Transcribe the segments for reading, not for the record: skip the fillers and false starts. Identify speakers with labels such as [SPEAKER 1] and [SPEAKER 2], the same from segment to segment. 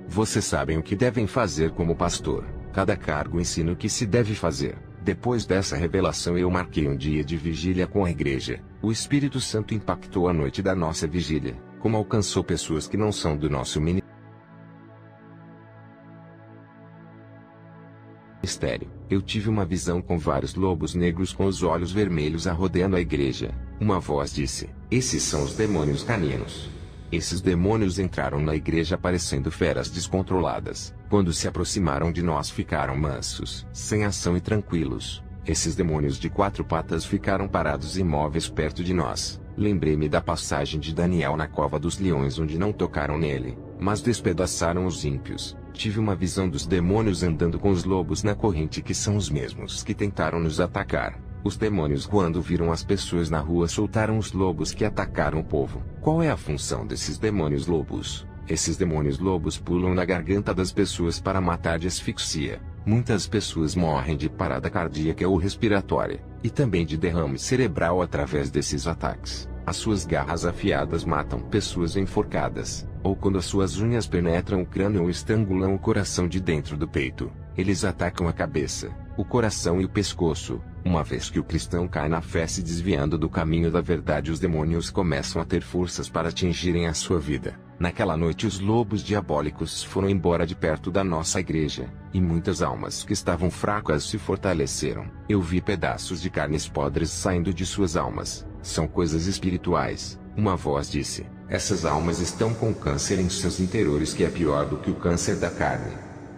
[SPEAKER 1] Vocês sabem o que devem fazer como pastor. Cada cargo ensina o que se deve fazer. Depois dessa revelação eu marquei um dia de vigília com a igreja. O Espírito Santo impactou a noite da nossa vigília, como alcançou pessoas que não são do nosso ministério. Eu tive uma visão com vários lobos negros com os olhos vermelhos rodeando a igreja. Uma voz disse: "Esses são os demônios caninos." Esses demônios entraram na igreja parecendo feras descontroladas. Quando se aproximaram de nós ficaram mansos, sem ação e tranquilos. Esses demônios de 4 patas ficaram parados imóveis perto de nós. Lembrei-me da passagem de Daniel na cova dos leões onde não tocaram nele, mas despedaçaram os ímpios. Tive uma visão dos demônios andando com os lobos na corrente que são os mesmos que tentaram nos atacar. Os demônios quando viram as pessoas na rua soltaram os lobos que atacaram o povo. Qual é a função desses demônios lobos? Esses demônios lobos pulam na garganta das pessoas para matar de asfixia. Muitas pessoas morrem de parada cardíaca ou respiratória, e também de derrame cerebral através desses ataques. As suas garras afiadas matam pessoas enforcadas, ou quando as suas unhas penetram o crânio ou estrangulam o coração de dentro do peito. Eles atacam a cabeça, o coração e o pescoço. Uma vez que o cristão cai na fé se desviando do caminho da verdade, os demônios começam a ter forças para atingirem a sua vida. Naquela noite os lobos diabólicos foram embora de perto da nossa igreja, e muitas almas que estavam fracas se fortaleceram. Eu vi pedaços de carnes podres saindo de suas almas. São coisas espirituais. Uma voz disse: "Essas almas estão com câncer em seus interiores que é pior do que o câncer da carne."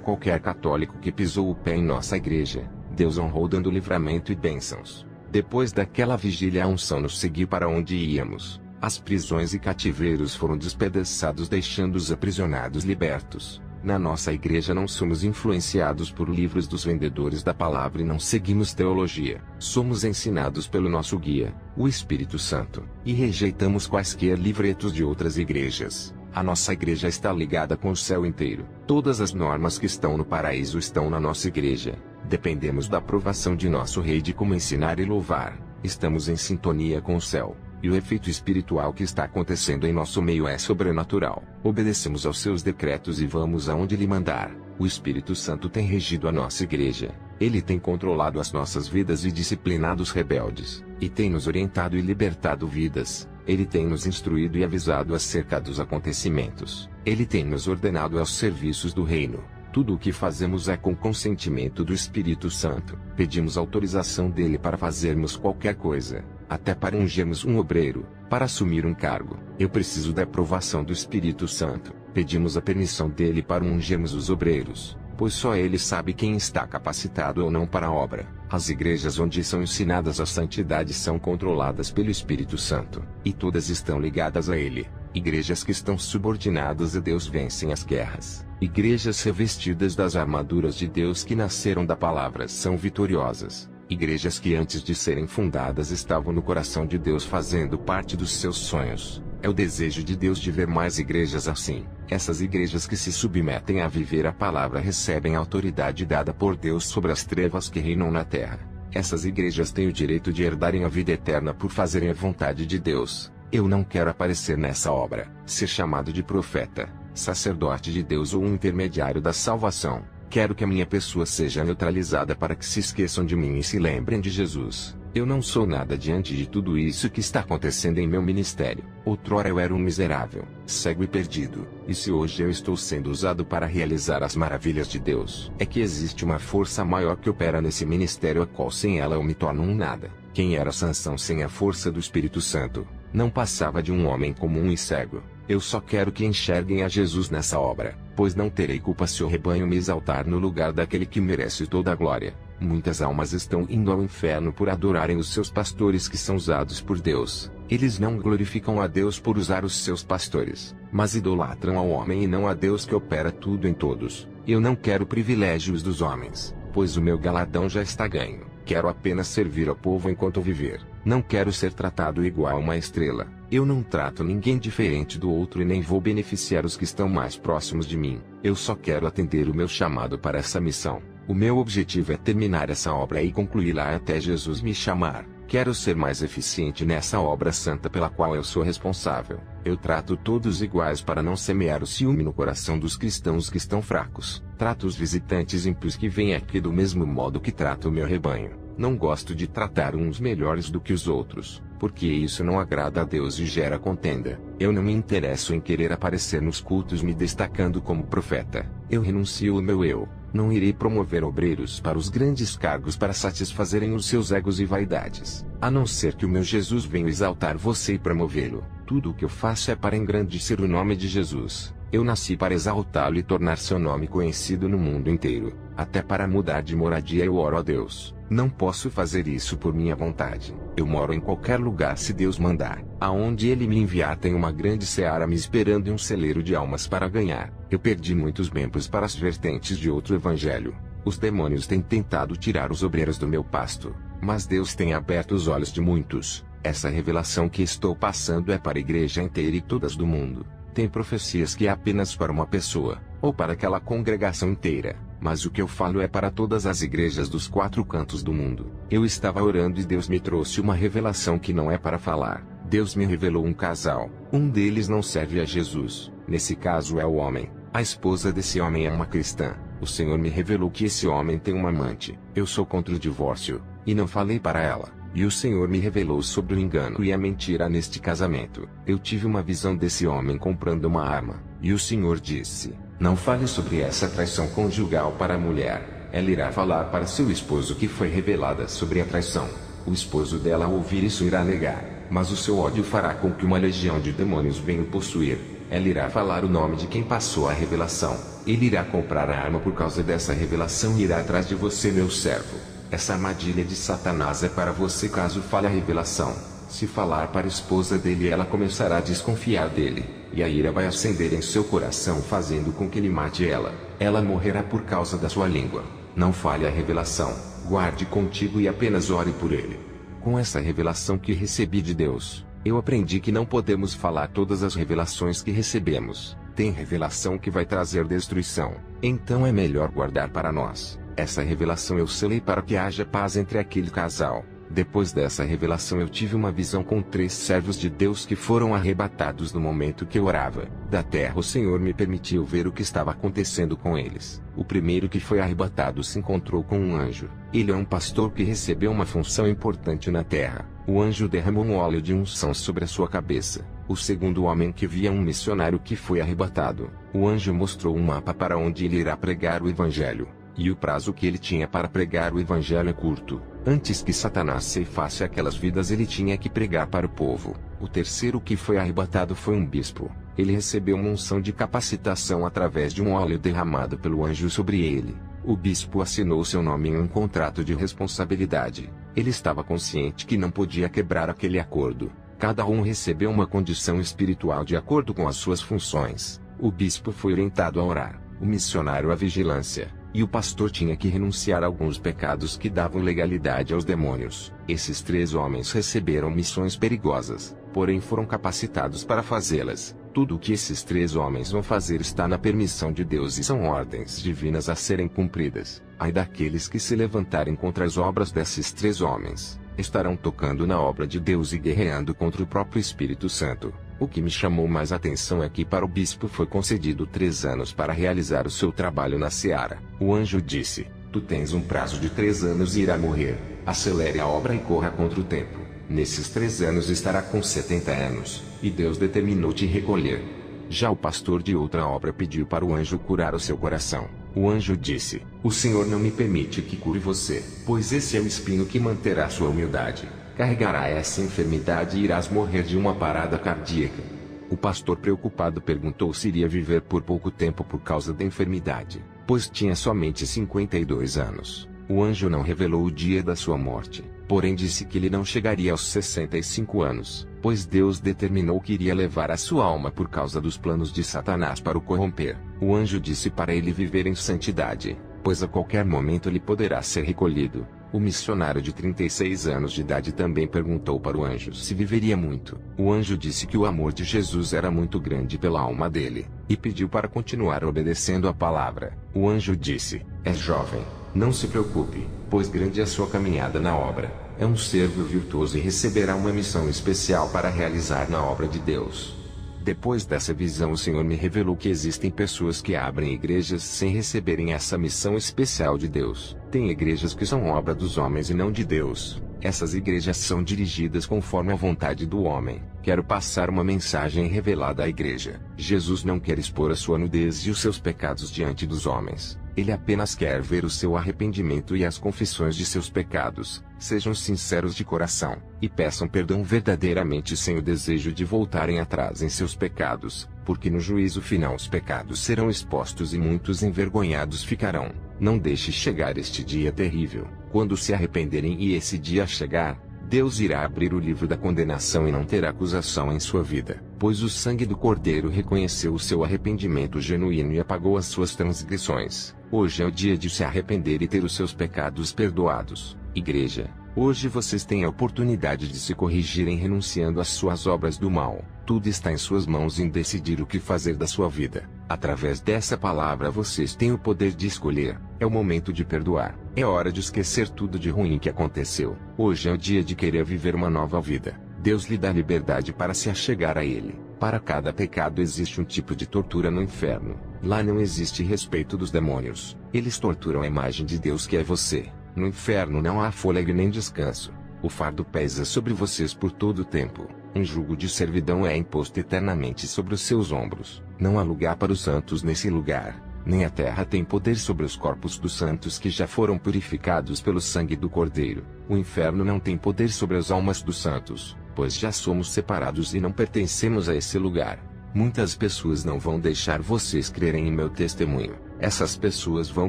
[SPEAKER 1] Qualquer católico que pisou o pé em nossa igreja, Deus honrou dando livramento e bênçãos. Depois daquela vigília a unção nos seguiu para onde íamos. As prisões e cativeiros foram despedaçados deixando os aprisionados libertos. Na nossa igreja não somos influenciados por livros dos vendedores da palavra e não seguimos teologia. Somos ensinados pelo nosso guia, o Espírito Santo, e rejeitamos quaisquer livretos de outras igrejas. A nossa igreja está ligada com o céu inteiro. Todas as normas que estão no paraíso estão na nossa igreja. Dependemos da aprovação de nosso Rei de como ensinar e louvar. Estamos em sintonia com o céu. E o efeito espiritual que está acontecendo em nosso meio é sobrenatural. Obedecemos aos seus decretos e vamos aonde Ele mandar. O Espírito Santo tem regido a nossa igreja. Ele tem controlado as nossas vidas e disciplinado os rebeldes. E tem nos orientado e libertado vidas. Ele tem nos instruído e avisado acerca dos acontecimentos. Ele tem nos ordenado aos serviços do reino. Tudo o que fazemos é com consentimento do Espírito Santo. Pedimos autorização dele para fazermos qualquer coisa, até para ungirmos um obreiro, para assumir um cargo. Eu preciso da aprovação do Espírito Santo. Pedimos a permissão dele para ungirmos os obreiros, pois só ele sabe quem está capacitado ou não para a obra. As igrejas onde são ensinadas a santidade são controladas pelo Espírito Santo, e todas estão ligadas a ele. Igrejas que estão subordinadas a Deus vencem as guerras. Igrejas revestidas das armaduras de Deus que nasceram da palavra são vitoriosas. Igrejas que antes de serem fundadas estavam no coração de Deus fazendo parte dos seus sonhos. É o desejo de Deus de ver mais igrejas assim. Essas igrejas que se submetem a viver a palavra recebem a autoridade dada por Deus sobre as trevas que reinam na terra. Essas igrejas têm o direito de herdarem a vida eterna por fazerem a vontade de Deus. Eu não quero aparecer nessa obra, ser chamado de profeta, sacerdote de Deus ou um intermediário da salvação. Quero que a minha pessoa seja neutralizada para que se esqueçam de mim e se lembrem de Jesus. Eu não sou nada diante de tudo isso que está acontecendo em meu ministério. Outrora eu era um miserável, cego e perdido. E se hoje eu estou sendo usado para realizar as maravilhas de Deus, é que existe uma força maior que opera nesse ministério a qual sem ela eu me torno um nada. Quem era Sansão sem a força do Espírito Santo? Não passava de um homem comum e cego. Eu só quero que enxerguem a Jesus nessa obra, pois não terei culpa se o rebanho me exaltar no lugar daquele que merece toda a glória. Muitas almas estão indo ao inferno por adorarem os seus pastores que são usados por Deus. Eles não glorificam a Deus por usar os seus pastores, mas idolatram ao homem e não a Deus que opera tudo em todos. Eu não quero privilégios dos homens, pois o meu galardão já está ganho. Quero apenas servir ao povo enquanto viver. Não quero ser tratado igual a uma estrela. Eu não trato ninguém diferente do outro e nem vou beneficiar os que estão mais próximos de mim. Eu só quero atender o meu chamado para essa missão. O meu objetivo é terminar essa obra e concluí-la até Jesus me chamar. Quero ser mais eficiente nessa obra santa pela qual eu sou responsável. Eu trato todos iguais para não semear o ciúme no coração dos cristãos que estão fracos. Trato os visitantes ímpios que vêm aqui do mesmo modo que trato o meu rebanho. Não gosto de tratar uns melhores do que os outros, porque isso não agrada a Deus e gera contenda. Eu não me interesso em querer aparecer nos cultos me destacando como profeta. Eu renuncio o meu eu. Não irei promover obreiros para os grandes cargos para satisfazerem os seus egos e vaidades, a não ser que o meu Jesus venha exaltar você e promovê-lo. Tudo o que eu faço é para engrandecer o nome de Jesus. Eu nasci para exaltá-lo e tornar seu nome conhecido no mundo inteiro. Até para mudar de moradia eu oro a Deus. Não posso fazer isso por minha vontade. Eu moro em qualquer lugar se Deus mandar. Aonde Ele me enviar tem uma grande seara me esperando e um celeiro de almas para ganhar. Eu perdi muitos membros para as vertentes de outro evangelho. Os demônios têm tentado tirar os obreiros do meu pasto, mas Deus tem aberto os olhos de muitos. Essa revelação que estou passando é para a igreja inteira e todas do mundo. Tem profecias que é apenas para uma pessoa, ou para aquela congregação inteira, mas o que eu falo é para todas as igrejas dos 4 cantos do mundo. Eu estava orando e Deus me trouxe uma revelação que não é para falar. Deus me revelou um casal. Um deles não serve a Jesus. Nesse caso é o homem. A esposa desse homem é uma cristã. O Senhor me revelou que esse homem tem uma amante. Eu sou contra o divórcio, e não falei para ela. E o Senhor me revelou sobre o engano e a mentira neste casamento. Eu tive uma visão desse homem comprando uma arma. E o Senhor disse: não fale sobre essa traição conjugal para a mulher. Ela irá falar para seu esposo que foi revelada sobre a traição. O esposo dela ao ouvir isso irá negar, mas o seu ódio fará com que uma legião de demônios venha o possuir. Ela irá falar o nome de quem passou a revelação. Ele irá comprar a arma por causa dessa revelação e irá atrás de você, meu servo. Essa armadilha de Satanás é para você caso fale a revelação. Se falar para a esposa dele, ela começará a desconfiar dele, e a ira vai acender em seu coração, fazendo com que ele mate ela. Ela morrerá por causa da sua língua. Não fale a revelação, guarde contigo e apenas ore por ele. Com essa revelação que recebi de Deus, eu aprendi que não podemos falar todas as revelações que recebemos. Tem revelação que vai trazer destruição, então é melhor guardar para nós. Essa revelação eu selei para que haja paz entre aquele casal. Depois dessa revelação eu tive uma visão com 3 servos de Deus que foram arrebatados no momento que eu orava. Da terra o Senhor me permitiu ver o que estava acontecendo com eles. O primeiro que foi arrebatado se encontrou com um anjo. Ele é um pastor que recebeu uma função importante na terra. O anjo derramou um óleo de unção sobre a sua cabeça. O segundo homem que via um missionário que foi arrebatado. O anjo mostrou um mapa para onde ele irá pregar o evangelho. E o prazo que ele tinha para pregar o evangelho é curto. Antes que Satanás ceifasse aquelas vidas, ele tinha que pregar para o povo. O terceiro que foi arrebatado foi um bispo. Ele recebeu uma unção de capacitação através de um óleo derramado pelo anjo sobre ele. O bispo assinou seu nome em um contrato de responsabilidade. Ele estava consciente que não podia quebrar aquele acordo. Cada um recebeu uma condição espiritual de acordo com as suas funções. O bispo foi orientado a orar, o missionário à vigilância, e o pastor tinha que renunciar a alguns pecados que davam legalidade aos demônios. Esses 3 homens receberam missões perigosas, porém foram capacitados para fazê-las. Tudo o que esses 3 homens vão fazer está na permissão de Deus e são ordens divinas a serem cumpridas. Ai daqueles que se levantarem contra as obras desses 3 homens, estarão tocando na obra de Deus e guerreando contra o próprio Espírito Santo. O que me chamou mais atenção é que para o bispo foi concedido 3 anos para realizar o seu trabalho na seara. O anjo disse: tu tens um prazo de 3 anos e irá morrer. Acelere a obra e corra contra o tempo. Nesses 3 anos estará com 70 anos, e Deus determinou te recolher. Já o pastor de outra obra pediu para o anjo curar o seu coração. O anjo disse: o Senhor não me permite que cure você, pois esse é o espinho que manterá sua humildade. Carregará essa enfermidade e irás morrer de uma parada cardíaca. O pastor preocupado perguntou se iria viver por pouco tempo por causa da enfermidade, pois tinha somente 52 anos. O anjo não revelou o dia da sua morte, porém disse que ele não chegaria aos 65 anos, pois Deus determinou que iria levar a sua alma por causa dos planos de Satanás para o corromper. O anjo disse para ele viver em santidade, pois a qualquer momento ele poderá ser recolhido. O missionário de 36 anos de idade também perguntou para o anjo se viveria muito. O anjo disse que o amor de Jesus era muito grande pela alma dele, e pediu para continuar obedecendo a palavra. O anjo disse: és jovem, não se preocupe, pois grande é a sua caminhada na obra. é um servo virtuoso e receberá uma missão especial para realizar na obra de Deus. Depois dessa visão, o Senhor me revelou que existem pessoas que abrem igrejas sem receberem essa missão especial de Deus. Tem igrejas que são obra dos homens e não de Deus. Essas igrejas são dirigidas conforme a vontade do homem. Quero passar uma mensagem revelada à igreja. Jesus não quer expor a sua nudez e os seus pecados diante dos homens. Ele apenas quer ver o seu arrependimento e as confissões de seus pecados. Sejam sinceros de coração, e peçam perdão verdadeiramente sem o desejo de voltarem atrás em seus pecados, porque no juízo final os pecados serão expostos e muitos envergonhados ficarão. Não deixe chegar este dia terrível. Quando se arrependerem e esse dia chegar, Deus irá abrir o livro da condenação e não terá acusação em sua vida, pois o sangue do Cordeiro reconheceu o seu arrependimento genuíno e apagou as suas transgressões. Hoje é o dia de se arrepender e ter os seus pecados perdoados. Igreja, hoje vocês têm a oportunidade de se corrigirem renunciando às suas obras do mal. Tudo está em suas mãos em decidir o que fazer da sua vida. Através dessa palavra vocês têm o poder de escolher. É o momento de perdoar. É hora de esquecer tudo de ruim que aconteceu. Hoje é o dia de querer viver uma nova vida. Deus lhe dá liberdade para se achegar a Ele. Para cada pecado existe um tipo de tortura no inferno. Lá não existe respeito dos demônios. Eles torturam a imagem de Deus que é você. No inferno não há fôlego nem descanso. O fardo pesa sobre vocês por todo o tempo. Um jugo de servidão é imposto eternamente sobre os seus ombros. Não há lugar para os santos nesse lugar. Nem a terra tem poder sobre os corpos dos santos que já foram purificados pelo sangue do Cordeiro. O inferno não tem poder sobre as almas dos santos, pois já somos separados e não pertencemos a esse lugar. Muitas pessoas não vão deixar vocês crerem em meu testemunho. Essas pessoas vão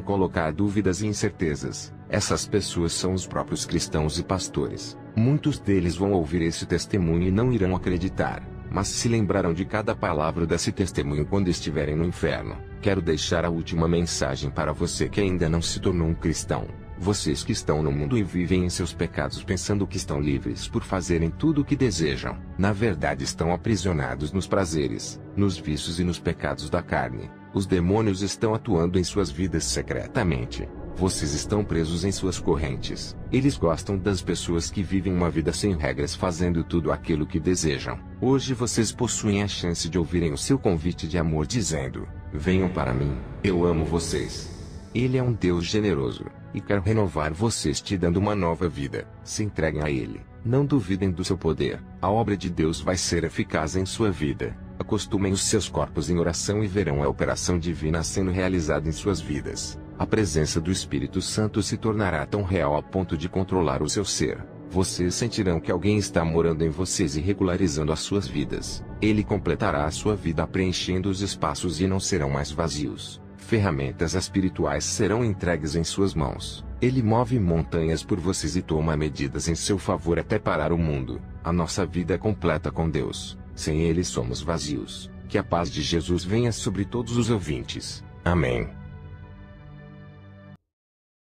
[SPEAKER 1] colocar dúvidas e incertezas. Essas pessoas são os próprios cristãos e pastores. Muitos deles vão ouvir esse testemunho e não irão acreditar, mas se lembrarão de cada palavra desse testemunho quando estiverem no inferno. Quero deixar a última mensagem para você que ainda não se tornou um cristão. Vocês que estão no mundo e vivem em seus pecados pensando que estão livres por fazerem tudo o que desejam, na verdade estão aprisionados nos prazeres, nos vícios e nos pecados da carne. Os demônios estão atuando em suas vidas secretamente. Vocês estão presos em suas correntes. Eles gostam das pessoas que vivem uma vida sem regras fazendo tudo aquilo que desejam. Hoje vocês possuem a chance de ouvirem o seu convite de amor dizendo: venham para mim, eu amo vocês. Ele é um Deus generoso, e quer renovar vocês te dando uma nova vida. Se entreguem a Ele. Não duvidem do seu poder. A obra de Deus vai ser eficaz em sua vida. Acostumem os seus corpos em oração e verão a operação divina sendo realizada em suas vidas. A presença do Espírito Santo se tornará tão real a ponto de controlar o seu ser. Vocês sentirão que alguém está morando em vocês e regularizando as suas vidas. Ele completará a sua vida preenchendo os espaços e não serão mais vazios. Ferramentas espirituais serão entregues em suas mãos. Ele move montanhas por vocês e toma medidas em seu favor até parar o mundo. A nossa vida é completa com Deus. Sem Ele somos vazios. Que a paz de Jesus venha sobre todos os ouvintes. Amém.